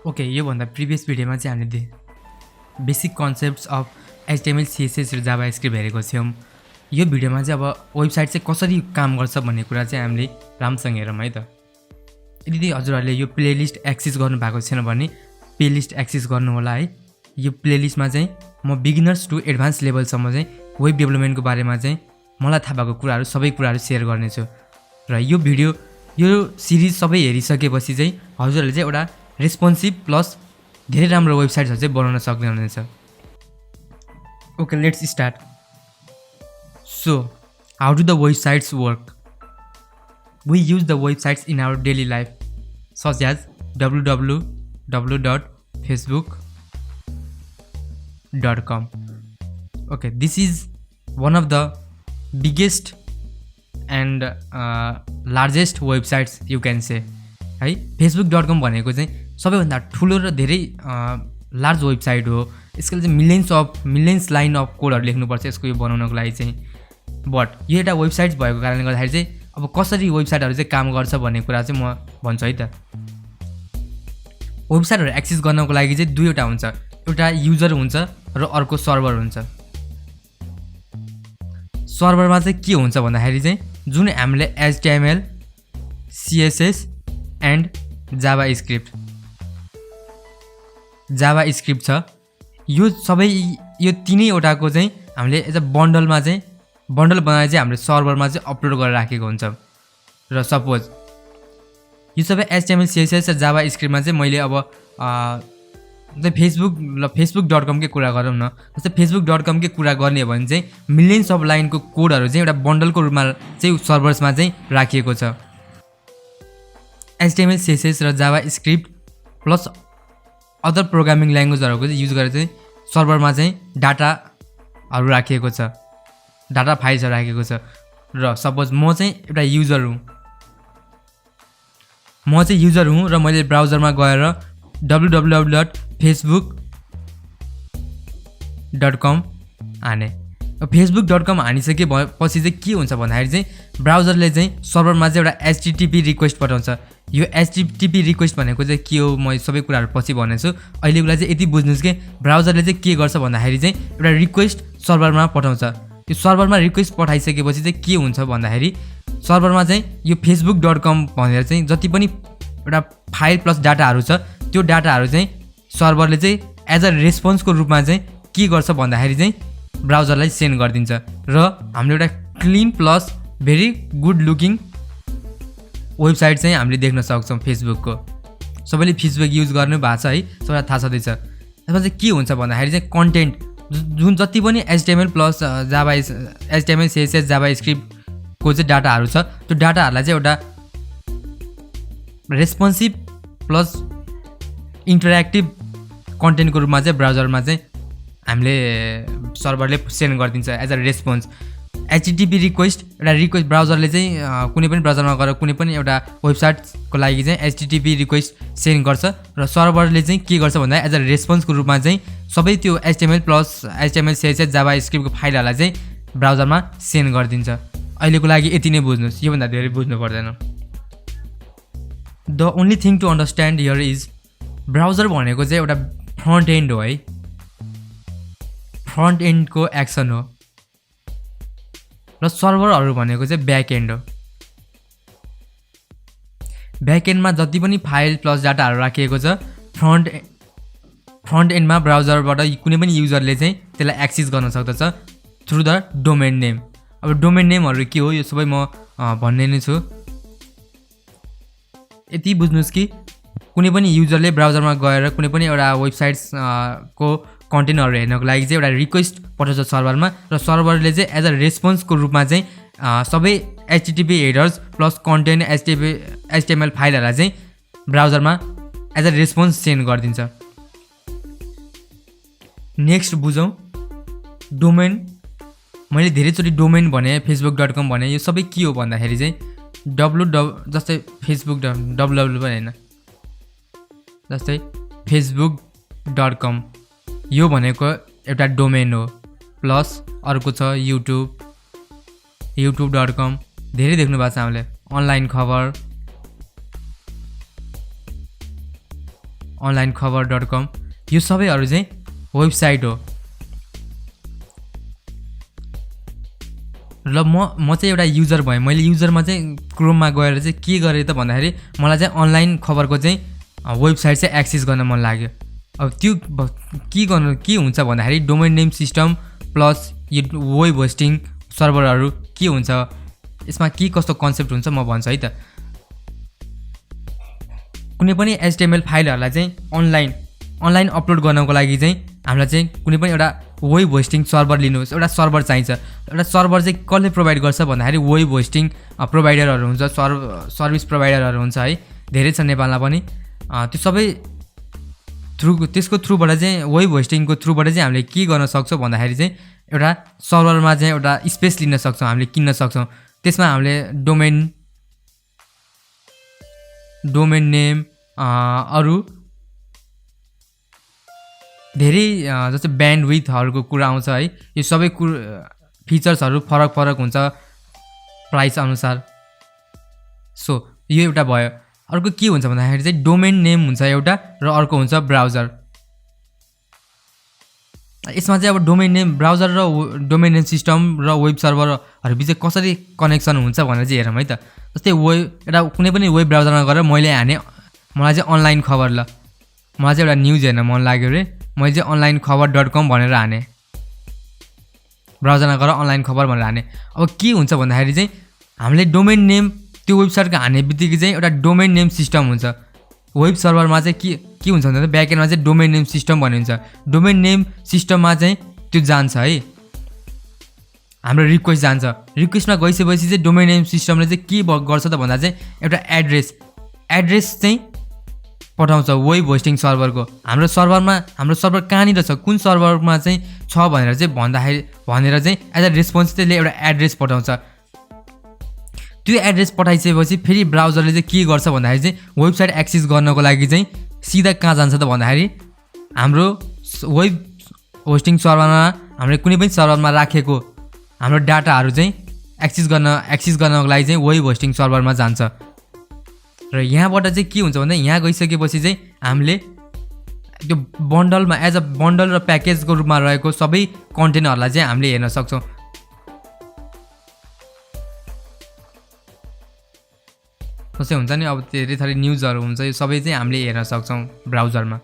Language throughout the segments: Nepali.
ओके, यो भन्दा प्रिभियस भिडियोमा चाहिँ हामीले basic concepts of HTML CSS र जाभास्क्रिप्ट हेरेको थियौं। यो भिडियोमा चाहिँ अब वेबसाइट चाहिँ कसरी काम गर्छ भन्ने कुरा चाहिँ हामीले राम्रोसँग हेरौँ है त। यदि हजुरहरूले यो प्लेलिस्ट एक्सेस गर्नुभएको छैन भने प्लेलिस्ट एक्सेस गर्नु होला है। यो प्लेलिस्टमा चाहिँ म बिगिनर्स टु एडभान्स लेभलसम्म चाहिँ वेब डेभलपमेन्टको बारेमा चाहिँ मलाई थाहा भएको कुराहरू सबै कुराहरू सेयर गर्नेछु। र यो भिडियो यो सिरिज सबै हेरिसकेपछि चाहिँ हजुरहरूले चाहिँ एउटा रेस्पोन्सिभ प्लस धेरै राम्रो वेबसाइट्सहरू चाहिँ बनाउन सक्ने हुनेछ। Okay, let's start. So how do the websites work? We use the websites in our daily life, such as www.facebook.com. Okay, this is one of the biggest and largest websites you can say. है, facebook.com भनेको चाहिँ सबैभन्दा ठुलो र धेरै लार्ज वेबसाइट हो। यसको चाहिँ मिलियन्स लाइन अफ कोडहरू लेख्नुपर्छ यसको यो बनाउनको लागि चाहिँ। बट यो एउटा वेबसाइट भएको कारणले गर्दाखेरि चाहिँ अब कसरी वेबसाइटहरू चाहिँ काम गर्छ भन्ने कुरा चाहिँ म भन्छु है त। वेबसाइटहरू एक्सेस गर्नको लागि चाहिँ दुईवटा हुन्छ, एउटा युजर हुन्छ र अर्को सर्भर हुन्छ। सर्भरमा चाहिँ के हुन्छ भन्दाखेरि चाहिँ जुन हामीले HTML, CSS एन्ड जाभास्क्रिप्ट छ, यो सबै यो तीनैवटाको चाहिँ हामीले एज अ बन्डल बनाएर चाहिँ हामीले सर्भरमा चाहिँ अपलोड गरेर राखेको हुन्छ। र सपोज यो सबै HTML, CSS र जाभास्क्रिप्टमा चाहिँ मैले अब फेसबुक.com कै कुरा गरौँ न। जस्तै फेसबुक.com कै कुरा गर्ने हो भने चाहिँ मिलियन्स अफ लाइनको कोडहरू चाहिँ एउटा बन्डलको रूपमा चाहिँ सर्भर्समा चाहिँ राखिएको छ। HTML, CSS र जाभास्क्रिप्ट प्लस अदर प्रोग्रामिङ ल्याङ्ग्वेजहरूको चाहिँ युज गरेर चाहिँ सर्भरमा चाहिँ डाटाहरू राखिएको छ, डाटा फाइल्सहरू राखेको छ। र सपोज म चाहिँ एउटा युजर हुँ र मैले ब्राउजरमा गएर www.facebook.com हाने। facebook.com हानिसकेपछि चाहिँ के हुन्छ भन्दाखेरि चाहिँ ब्राउजरले चाहिँ सर्भरमा चाहिँ एउटा HTTP रिक्वेस्ट पठाउँछ। यो HTTP रिक्वेस्ट भनेको चाहिँ के हो म सबै कुराहरू पछि भन्नेछु। अहिलेको लागि चाहिँ यति बुझ्नुहोस् कि ब्राउजरले चाहिँ के गर्छ भन्दाखेरि चाहिँ एउटा रिक्वेस्ट सर्भरमा पठाउँछ। यो सर्भरमा रिक्वेस्ट पठाइसकेपछि चाहिँ के हुन्छ भन्दाखेरि सर्भरमा चाहिँ यो facebook.com भनेर चाहिँ जति पनि एउटा फाइल प्लस डाटाहरू छ त्यो डाटाहरू चाहिँ सर्भरले चाहिँ एज अ रेस्पोन्सको रूपमा चाहिँ के गर्छ भन्दाखेरि चाहिँ ब्राउजरलाई सेन्ड गरिदिन्छ। र हामीले एउटा clean plus very good looking website चाहिँ हामीले देख्न सक्छौँ फेसबुकको। सबैले फेसबुक युज गर्नु भएको छ है, सबैलाई थाहा छँदैछ। त्यसमा चाहिँ के हुन्छ भन्दाखेरि चाहिँ कन्टेन्ट जुन जति पनि HTML प्लस HTML, CSS, जाभास्क्रिप्टको चाहिँ डाटाहरू छ त्यो डाटाहरूलाई चाहिँ एउटा रेस्पोन्सिभ प्लस इन्टरेक्टिभ कन्टेन्टको रूपमा चाहिँ ब्राउजरमा चाहिँ हामीले सर्भरले सेन्ड गरिदिन्छ as a response. HTTP request ब्राउजरले चाहिँ कुनै पनि ब्राउजरमा गएर कुनै पनि एउटा वेबसाइटको लागि चाहिँ HTTP रिक्वेस्ट सेन्ड गर्छ र सर्भरले चाहिँ के गर्छ भन्दा एज अ रेस्पोन्सको रूपमा चाहिँ सबै त्यो HTML, CSS, जाभास्क्रिप्टको फाइलहरूलाई चाहिँ ब्राउजरमा सेन्ड गरिदिन्छ। अहिलेको लागि यति नै बुझ्नुहोस्, योभन्दा धेरै बुझ्नु पर्दैन। The only thing to understand here is browser भनेको चाहिँ एउटा फ्रन्ट एन्ड हो है, फ्रन्ट एन्डको एक्सन हो। र सर्भरहरू भनेको चाहिँ ब्याक एन्ड हो। ब्याक एन्डमा जति पनि फाइल प्लस डाटाहरू राखिएको छ फ्रन्ट एन्डमा ब्राउजरबाट कुनै पनि युजरले चाहिँ त्यसलाई एक्सेस गर्न सक्दछ थ्रु द डोमेन नेम। अब डोमेन नेमहरू के हो यो सबै म भन्ने नै छु। यति बुझ्नुहोस् कि कुनै पनि युजरले ब्राउजरमा गएर कुनै पनि एउटा वेबसाइट्सको कन्टेन्टहरू हेर्नको लागि चाहिँ एउटा रिक्वेस्ट पठाउँछ सर्भरमा र सर्भरले चाहिँ एज अ रेस्पोन्सको रूपमा चाहिँ सबै HTTP headers plus content HTML फाइलहरूलाई चाहिँ ब्राउजरमा एज अ रेस्पोन्स सेन्ड गरिदिन्छ। नेक्स्ट बुझौँ डोमेन। मैले धेरैचोटि डोमेन भने, facebook.com भने, यो सबै के हो भन्दाखेरि चाहिँ जस्तै facebook.www पनि होइन, जस्तै facebook.com यो भनेको एउटा डोमेन हो। प्लस अर्को छ youtube.com, धेरै देख्नु भएको छ हामीले, अनलाइन खबर, onlinecover.com यो सबैहरु चाहिँ वेबसाइट हो र म चाहिँ एउटा युजर भएँ मैले युजरमा चाहिँ क्रोममा गएर चाहिँ के गरे त भन्दाखेरि मलाई चाहिँ अनलाइन खबरको चाहिँ वेबसाइट चाहिँ एक्सेस गर्न मन लाग्यो अब त्यो के हुन्छ भन्दाखेरि डोमेन नेम सिस्टम प्लस यो वेब होस्टिङ सर्भरहरु के हुन्छ यसमा के कस्तो कन्सेप्ट हुन्छ म भन्छु है त कुनै पनि HTML फाइलहरुलाई चाहिँ अनलाइन अपलोड गर्नको लागि चाहिँ हामीलाई चाहिँ कुनै पनि एउटा वेब होस्टिङ सर्भर लिनुहोस् एउटा सर्भर चाहिन्छ एउटा सर्भर चाहिँ कसले प्रोवाइड गर्छ भन्दाखेरि वेब होस्टिङ प्रोवाइडरहरु हुन्छ सर्भिस प्रोवाइडरहरु हुन्छ है धेरै छ नेपालमा पनि त्यो सबै त्यसको थ्रुबाट चाहिँ वेब होस्टिङको थ्रुबाट चाहिँ हामीले के गर्न सक्छौं भन्दाखेरि चाहिँ एउटा सर्भरमा चाहिँ एउटा स्पेस लिन सक्छौं हामीले किन्न सक्छौं त्यसमा हामीले डोमेन नेम अरु धेरै जस्तै ब्यान्डविड्थहरुको कुरा आउँछ है यो सबै फिचर्सहरु फरक हुन्छ प्राइस अनुसार सो यो एउटा भयो अर्को के हुन्छ भन्दाखेरि चाहिँ डोमेन नेम हुन्छ एउटा र अर्को हुन्छ ब्राउजर यसमा चाहिँ अब डोमेन नेम ब्राउजर र डोमेन नेम सिस्टम र वेब सर्भरहरु बीच कसरी कनेक्सन हुन्छ भनेर चाहिँ हेरौँ है त जस्तै एउटा कुनै पनि वेब ब्राउजरमा गएर मैले हाने मलाई चाहिँ अनलाइन खबर ल मलाई चाहिँ एउटा न्यूज हेर्न मन लाग्यो रे मैले चाहिँ onlinecover.com भनेर हाने ब्राउजरमा गएर अनलाइन खबर भनेर हाने अब के हुन्छ भन्दाखेरि चाहिँ हामीले डोमेन नेम त्यो वेबसाइटको हाने बित्तिकै चाहिँ एउटा डोमेन नेम सिस्टम हुन्छ वेब सर्भरमा चाहिँ के हुन्छ भन्दा ब्याकएन्डमा चाहिँ डोमेन नेम सिस्टम भन्ने हुन्छ डोमेन नेम सिस्टममा चाहिँ त्यो जान्छ है हाम्रो रिक्वेस्ट जान्छ रिक्वेस्टमा गइसकेपछि चाहिँ डोमेन नेम सिस्टमले चाहिँ के गर्छ त भन्दा चाहिँ एउटा एड्रेस चाहिँ पठाउँछ वेब होस्टिङ सर्भरको हाम्रो सर्भर कहाँनिर छ कुन सर्भरमा चाहिँ छ भनेर चाहिँ भनेर चाहिँ एज अ रेस्पोन्स त्यसले एउटा एड्रेस पठाउँछ त्यो एड्रेस पठाइसकेपछि फेरि ब्राउजरले चाहिँ के गर्छ भन्दाखेरि चाहिँ वेबसाइट एक्सेस गर्नको लागि चाहिँ सिधा कहाँ जान्छ त भन्दाखेरि हाम्रो वेब होस्टिङ सर्भरमा हामीले कुनै पनि सर्भरमा राखेको हाम्रो डाटाहरु चाहिँ एक्सेस गर्नको लागि चाहिँ वेब होस्टिङ सर्भरमा जान्छ र यहाँबाट चाहिँ के हुन्छ भन्दा यहाँ गइसकेपछि चाहिँ हामीले त्यो बन्डलमा एज अ बन्डल र प्याकेजको रूपमा रहेको सबै कन्टेन्टहरुलाई चाहिँ हामीले हेर्न सक्छौं कसै हुन्छ नि अब धेरै थरी न्यूजहरु हुन्छ यो सबै चाहिँ हामीले हेर्न सक्छौं ब्राउजरमा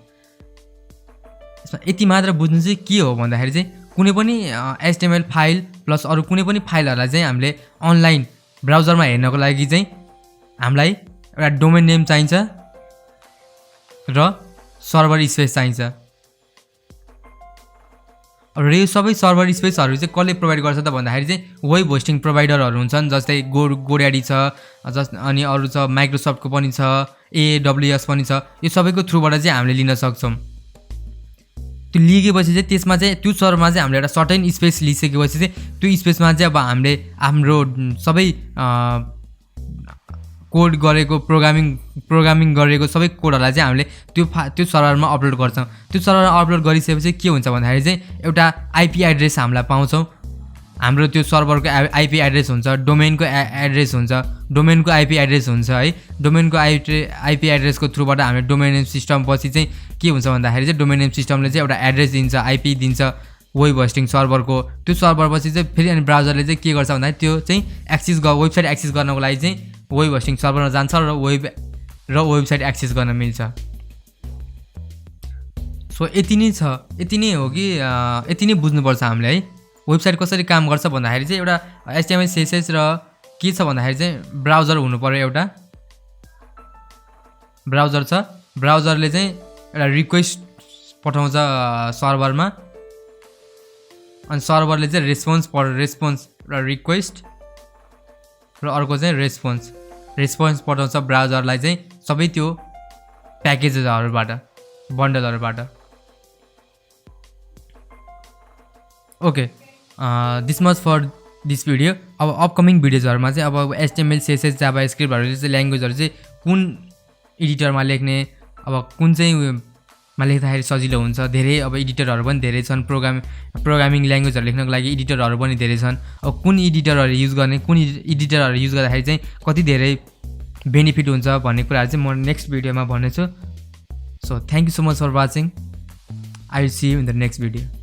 यसमा यति मात्र बुझ्नु चाहिँ के हो भन्दाखेरि चाहिँ कुनै पनि HTML फाइल प्लस अरु कुनै पनि फाइलहरुलाई चाहिँ हामीले अनलाइन ब्राउजरमा हेर्नको लागि चाहिँ हामीलाई एउटा डोमेन नेम चाहिन्छ र सर्भर स्पेस चाहिन्छ र यो सबै सर्भर स्पेसहरु चाहिँ कसले प्रोवाइड गर्छ त भन्दाखेरि चाहिँ वेब होस्टिङ प्रोवाइडरहरु हुन्छन् जस्तै गोड्याडी छ अनि अरु छ माइक्रोसफ्टको पनि छ AWS पनि छ यो सबैको थ्रुबाट चाहिँ हामीले लिन सक्छौं त्यो लिएपछि चाहिँ त्यसमा चाहिँ त्यो सर्भरमा चाहिँ हामीले एउटा सर्टेन स्पेस लिइसकेपछि चाहिँ त्यो स्पेसमा चाहिँ अब हामीले हाम्रो सबै कोड गरेको प्रोग्रामिङ गरेको सबै कोडहरुलाई चाहिँ हामीले त्यो सर्भरमा अपलोड गर्छौं त्यो सर्भरमा अपलोड गरिसकेपछि के हुन्छ भन्दाखेरि चाहिँ एउटा आईपी एड्रेस हामीलाई पाउँछौं हाम्रो त्यो सर्भरको आईपी एड्रेस हुन्छ डोमेनको एड्रेस हुन्छ डोमेनको आईपी एड्रेस हुन्छ है डोमेनको आईपी एड्रेसको थ्रुबाट हामीले डोमेन नेम सिस्टम पछि चाहिँ के हुन्छ भन्दाखेरि चाहिँ डोमेन नेम सिस्टमले चाहिँ एउटा एड्रेस दिन्छ आईपी दिन्छ वेब होस्टिङ सर्भरको त्यो सर्भर पछि चाहिँ फेरि अनि ब्राउजरले चाहिँ के गर्छ भन्दाखेरि त्यो चाहिँ वेबसाइट एक्सेस गर्नको लागि चाहिँ वेब होस्टिङ सर्भरमा जान्छ र वेबसाइट एक्सेस गर्न मिल्छ सो यति नै हो कि यति नै बुझ्नुपर्छ हामीले है वेबसाइट कसरी काम गर्छ भन्दाखेरि चाहिँ एउटा HTML CSS र के छ भन्दाखेरि चाहिँ ब्राउजर हुनु पर्यो एउटा ब्राउजर छ ब्राउजरले चाहिँ एउटा रिक्वेस्ट पठाउँछ सर्भरमा अनि सर्भरले चाहिँ रेस्पोन्स र रिक्वेस्ट र अर्को चाहिँ रेस्पोन्स पठाउँछ ब्राउजरलाई चाहिँ सबै त्यो प्याकेजहरुबाट बन्डलहरुबाट okay this much for this video अब अपकमिङ भिडियोजहरुमा चाहिँ अब HTML CSS JavaScriptहरु चाहिँ ल्याङ्ग्वेजहरु चाहिँ कुन एडिटरमा लेख्ने अब कुन चाहिँ मा लेख्दाखेरि सजिलो हुन्छ धेरै अब एडिटरहरु पनि धेरै छन् प्रोग्रामिङ ल्याङ्ग्वेजहरु लेख्नको लागि एडिटरहरु पनि धेरै छन् अब कुन एडिटरहरु युज गर्ने कुन एडिटरहरु युज गर्दाखेरि चाहिँ कति धेरै बेनिफिट हुन्छ भन्ने कुराहरु चाहिँ म नेक्स्ट भिडियोमा भन्नेछु so thank you so much for watching I will see you in the next video